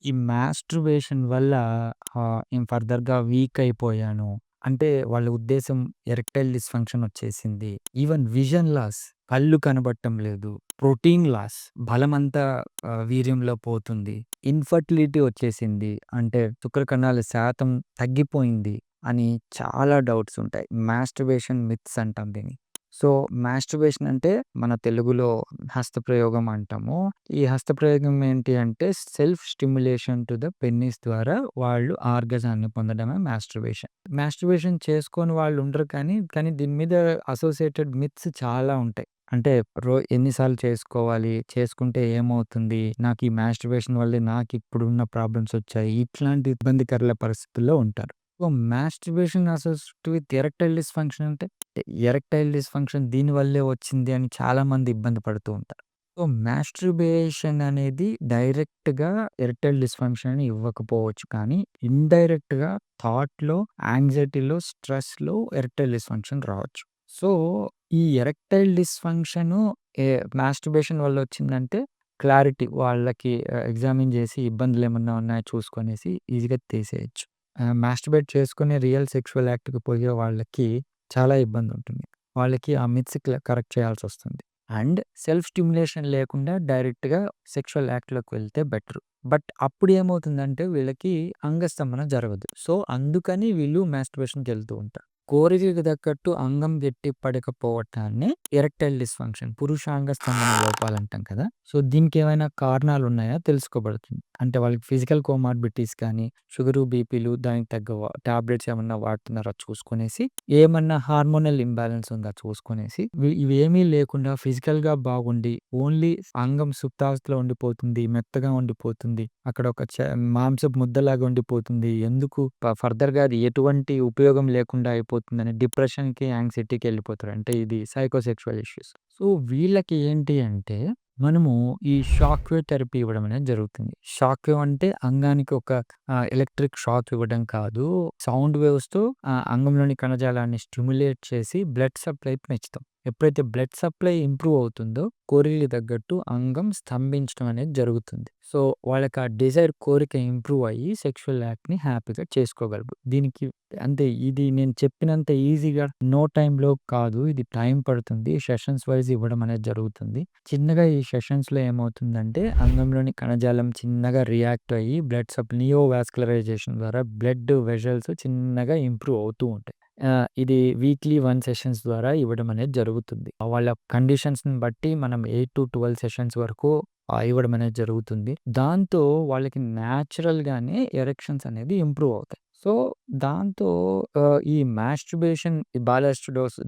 ఈ మాస్టర్బేషన్ వల్ల ఫర్దర్‌గా వీక్ అయిపోయాను. అంటే వాళ్ళ ఉద్దేశ్యం ఎరెక్టైల్ డిస్‌ఫంక్షన్ వచ్చేసింది. ఈవెన్ విజన్ లాస్, కళ్ళు కనబడటం లేదు. ప్రోటీన్ లాస్, బలమంతా వీర్యంలో పోతుంది. ఇన్‌ఫర్టిలిటీ వచ్చేసింది. అంటే శుక్రకణాల శాతం తగ్గిపోయింది అని చాలా డౌట్స్ ఉంటాయి. మాస్టర్బేషన్ మిత్స్ అంటాం దీన్ని. సో, మాస్టర్బేషన్ అంటే మన తెలుగులో హస్తప్రయోగం అంటాము. ఈ హస్తప్రయోగం ఏంటి అంటే సెల్ఫ్ స్టిమ్యులేషన్ టు ద పెన్నిస్ ద్వారా వాళ్ళు ఆర్గాజాన్ని పొందడమే మాస్టర్బేషన్. మాస్టర్బేషన్ చేసుకోని వాళ్ళు ఉండరు కానీ దీని మీద అసోసియేటెడ్ మిత్స్ చాలా ఉంటాయి. అంటే ఎన్ని సార్లు చేసుకోవాలి? చేసుకుంటే ఏమవుతుంది? నాకు ఈ మాస్టర్బేషన్ వల్లే నాకిప్పుడున్న ప్రాబ్లమ్స్ వచ్చాయి. ఇట్లాంటి ఇబ్బందికర పరిస్థితుల్లో ఉంటారు. So, masturbation associated with erectile dysfunction అంటే ఎరెక్టైల్ డిస్‌ఫంక్షన్ దీని వల్లే వచ్చింది అని చాలామంది ఇబ్బంది పడుతూ ఉంటారు. సో, మాస్టర్బేషన్ అనేది డైరెక్ట్‌గా ఎరెక్టైల్ డిస్‌ఫంక్షన్‌ని ఇవ్వకపోవచ్చు. కానీ ఇండైరెక్ట్‌గా థాట్‌లో, యాంగ్జైటీలో, స్ట్రెస్‌లో ఎరెక్టైల్ డిస్‌ఫంక్షన్ రావచ్చు. సో, ఈ ఎరెక్టైల్ డిస్‌ఫంక్షను ఏ మాస్టర్బేషన్ వల్ల వచ్చిందంటే క్లారిటీ వాళ్ళకి ఎగ్జామిన్ చేసి ఇబ్బందులేమన్నా ఉన్నాయో చూసుకొనేసి ఈజీగా తీసేయొచ్చు. మాస్టర్బేట్ చేసుకొని రియల్ సెక్సువల్ యాక్ట్‌కి పోయే వాళ్ళకి చాలా ఇబ్బందుంటుంది. వాళ్ళకి ఆ మిత్స్ కరెక్ట్ చేయాల్సొస్తుంది. అండ్ సెల్ఫ్ స్టిమ్యులేషన్ లేకుండా డైరెక్ట్‌గా సెక్షువల్ యాక్ట్‌లోకి వెళ్తే బెటరు. బట్ అప్పుడేమవుతుందంటే వీళ్ళకి అంగస్తంభన జరగదు. సో, అందుకని వీళ్ళు మాస్టర్బేషన్‌కెళ్తూ ఉంటారు. కోరికకి తగ్గట్టు అంగం గట్టి పడకపోవటాన్ని ఎరెక్టైల్ డిస్‌ఫంక్షన్, పురుషాంగ స్తంభన లోపాలంటాం కదా! సో, దీనికేమైనా కారణాలున్నాయా తెలుసుకోబడుతుంది. అంటే వాళ్ళకి ఫిజికల్ కోమార్బిడిటీస్ కానీ, షుగరు, బీపీలు దానికి తగ్గ టాబ్లెట్స్ ఏమన్నా వాడుతున్నారా చూసుకొనేసి, ఏమన్నా హార్మోనల్ ఇంబాలెన్స్ ఉందా చూసుకొనేసి, ఇవేమీ లేకుండా ఫిజికల్‌గా బాగుండి, ఓన్లీ అంగం సుప్తావస్థలో ఉండిపోతుంది, మెత్తగా ఉండిపోతుంది. అక్కడ ఒక మాంసపు ముద్దలాగా ఉండిపోతుంది. ఎందుకు ఫర్దర్‌గా అది ఎటువంటి ఉపయోగం లేకుండా అయిపోతుందని డిప్రెషన్‌కి, యాంగ్జైటీకి ఎళ్ళిపోతారు. అంటే ఇది సైకోసెక్సువల్ ఇష్యూస్. సో, వీళ్ళకి ఏంటి అంటే మనము ఈ షాక్ వేవ్ థెరపీ ఇవ్వడం అనేది జరుగుతుంది. షాక్ వేవ్ అంటే అంగానికి ఒక ఎలక్ట్రిక్ షాక్ ఇవ్వడం కాదు. సౌండ్ వేవ్స్‌తో అంగంలోని కణజాలాన్ని స్టిమ్యులేట్ చేసి బ్లడ్ సప్లై పెంచుతాం. ఎప్పుడైతే బ్లడ్ సప్లై ఇంప్రూవ్ అవుతుందో కోరికకి తగ్గట్టు అంగం స్తంభించడం అనేది జరుగుతుంది. సో, వాళ్ళకి ఆ డిజైర్ కోరిక ఇంప్రూవ్ అయ్యి సెక్షువల్ యాక్ట్‌ని హ్యాపీగా చేసుకోగలరు. దీనికి అంటే ఇది నేను చెప్పినంత ఈజీగా నో టైమ్‌లో కాదు. ఇది టైం పడుతుంది. సెషన్స్ వైస్ ఇవ్వడం అనేది జరుగుతుంది. చిన్నగా ఈ సెషన్స్‌లో ఏమవుతుందంటే అంగంలోని కణజాలం చిన్నగా రియాక్ట్ అయ్యి నియోవాస్కులరైజేషన్ ద్వారా బ్లడ్ వెసెల్స్ చిన్నగా ఇంప్రూవ్ అవుతూ ఉంటాయి. ఇది వీక్లీ 1 సెషన్స్ ద్వారా ఇవ్వడం అనేది జరుగుతుంది. వాళ్ళ కండిషన్స్‌ని బట్టి మనం 8-12 సెషన్స్ వరకు ఇవ్వడం అనేది జరుగుతుంది. దాంతో వాళ్ళకి న్యాచురల్‌గానే ఎరెక్షన్స్ అనేది ఇంప్రూవ్ అవుతాయి. సో, దాంతో ఈ మాస్టర్బేషన్ ఈ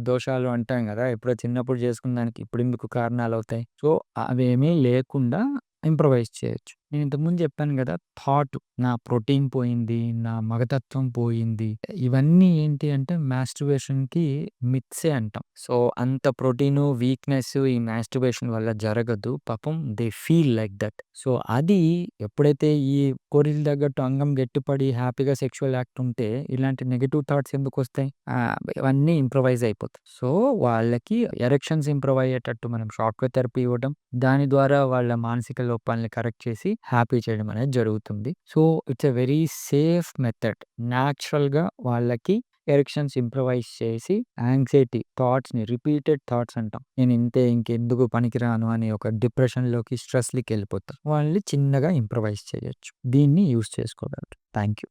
దోషాలు అంటాం గదా! ఎప్పుడో చిన్నప్పుడు చేసుకున్న దానికి ఇప్పుడెందుకు కారణాలవుతాయి. సో, అవేమీ లేకుండా ఇంప్రూవైజ్ చేయొచ్చు. నేను ఇంతకుముందు చెప్పాను గదా! థాట్ నా ప్రోటీన్ పోయింది, నా మగతత్వం పోయింది. ఇవన్నీ ఏంటి అంటే మాస్టర్బేషన్‌కి మిత్సే అంటాం. సో, అంత ప్రోటీను, వీక్‌నెస్ ఈ మాస్టర్బేషన్ వల్ల జరగదు. పాపం they feel like that. So, అది ఎప్పుడైతే ఈ కోరికకి తగ్గట్టు అంగం గట్టిపడి హ్యాపీగా సెక్షువల్ యాక్ట్ ఉంటే ఇలాంటి నెగెటివ్ థాట్స్ ఎందుకొస్తాయి? ఇవన్నీ ఇంప్రూవైజ్ అయిపోతాయి. సో, వాళ్ళకి ఎరెక్షన్స్ ఇంప్రూవ్ అయ్యేటట్టు మనం షాక్ థెరపీ ఇవ్వడం, దాని ద్వారా వాళ్ళ మానసిక లోపాలని కరెక్ట్ చేసి హ్యాపీ చేయడం అనేది జరుగుతుంది. So, it's a very safe method. న్యాచురల్‌గా వాళ్ళకి ఎరెక్షన్స్ ఇంప్రూవైజ్ చేసి యాంగ్జైటీ థాట్స్‌ని రిపీటెడ్ థాట్స్ అంటాం. నేను ఇంతే ఇంకెందుకు పనికిరాను అని ఒక డిప్రెషన్‌లోకి, స్ట్రెస్‌లోకి వెళ్ళిపోతారు. వాళ్ళని చిన్నగా ఇంప్రూవైజ్ చేయొచ్చు. దీన్ని యూజ్ చేసుకోగలరు. Thank you.